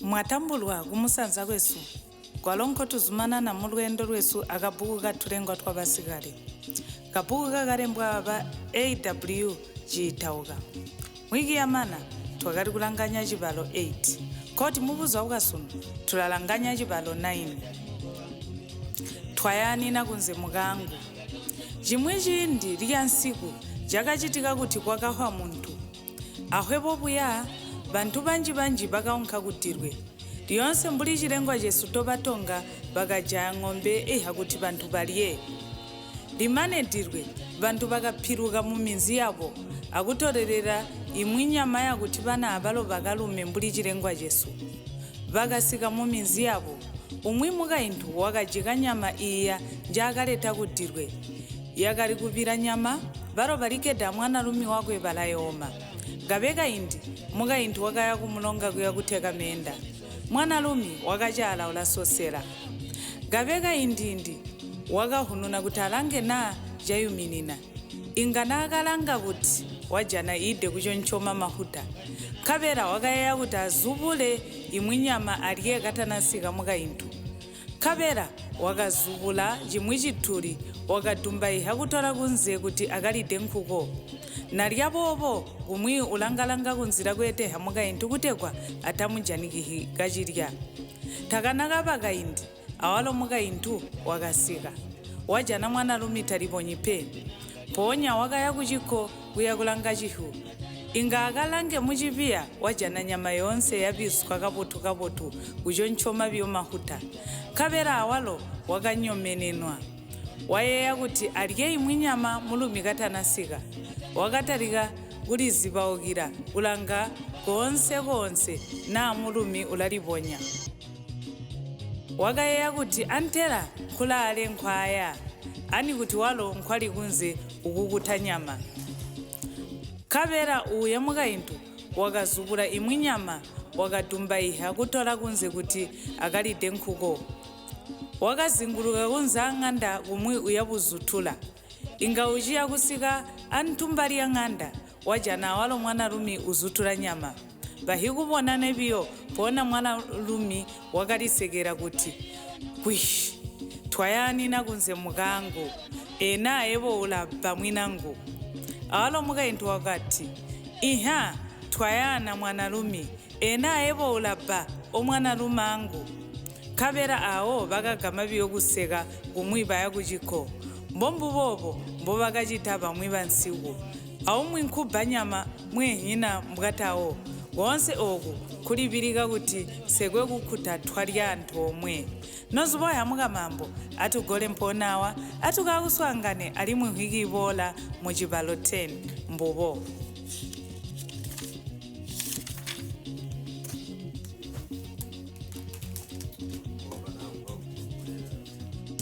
mwatambulwa kumusanza kwesu kwalonko tuzumana na mulwendo lwesu akabuku katulengwa twabasigale kabuku kakalembwa aba AW jitauka mwiki yamana twakati kulanganya chibalo 8 koti mubuza ukasunu tulalanganya chibalo 9 twayani nakunze mukangu chimwe chindi liyansiku jakachitika kuti kwakahwa muntu ahwepo buya bantu banji bakaonka kutirwe liyonse mbuli chilengwa jesu tobatonga bakajaya ng'ombe hakuti bantu baliye limanedirwe bantu bakaphiruka mu minzi yabo akutorerera imwe nyama yakuti bana abalo bakalume mbuli chilengwa jesu bakasika mu minzi yabo umwe mukainthu wakajika nyama iya njakaleta kudirwe yakali kupira nyama balo balikeda mwana lumi wakwe balayoma gabeka indi mukainthu wakaya kumulonga kuya kutheka menda mwana lumi wakachala ulasosera gabeka indindi wakahununa kuti alange na jayuminina ingana akalanga kuti wajana ide kuchonchoma mahuta kabera wakaya kuti azubule imwe nyama aliye katanasika mukainthu kabera wakazubula chimwe chithuli wakadumba iha kutola kunze kuti akalide nkhuko nalyabobo kumwi ulangalanga kunzira kweteha mukainthu kutekwa atamujanikihi kachirya takanaka pakaindi awalo mukainthu wakasika wajana mwana lumita liponyipe ponya wakaya kuchikho kuya kulanga chihu inga akalange muchipiya wajana nyama yonse yapiswa kapotu kuchonchoma biyo mahuta kabera awalo wakanyomenenwa wayeya kuti alye imwe nyama mulumi katanasika wakatalika kulizipaukira ulanga konse na mulumi ulaliponya wakayeya kuti antera khulale nkhwaya ani kuti walo nkhwali kunze ukukutha nyama kabera uya mukainthu wakazubula imwe nyama wakadumba iha kutola kunze kuti akalide nkhuko wakazinguluka kunze ang'anda kumwe uyabuzuthula inga uchiya kusika antumbali ya ng'anda wajana awalo mwana lumi uzuthula nyama bahikubona nebiyo pona mwana lumi wakalisekera kuti kwish twayani nakunze mukangu ena ebo ulabba mwinangu awalo mukainthu wakati iha twayana mwana lumi ena ebo ulabba omwana lumangu kabera awo bakagama biyo kuseka kumwiba yakuchikho mbombu bobo mbo bakachita bamwe bansiku awo mwinkhuba nyama mwehina mukatawo wonse oku kulipilika kuti sekwe kukhuta thwalya anthu omwe nozuboya mukamambo atugole mponawa atukakuswangane ali mwihiki ibola mu chibalo 10 mbubo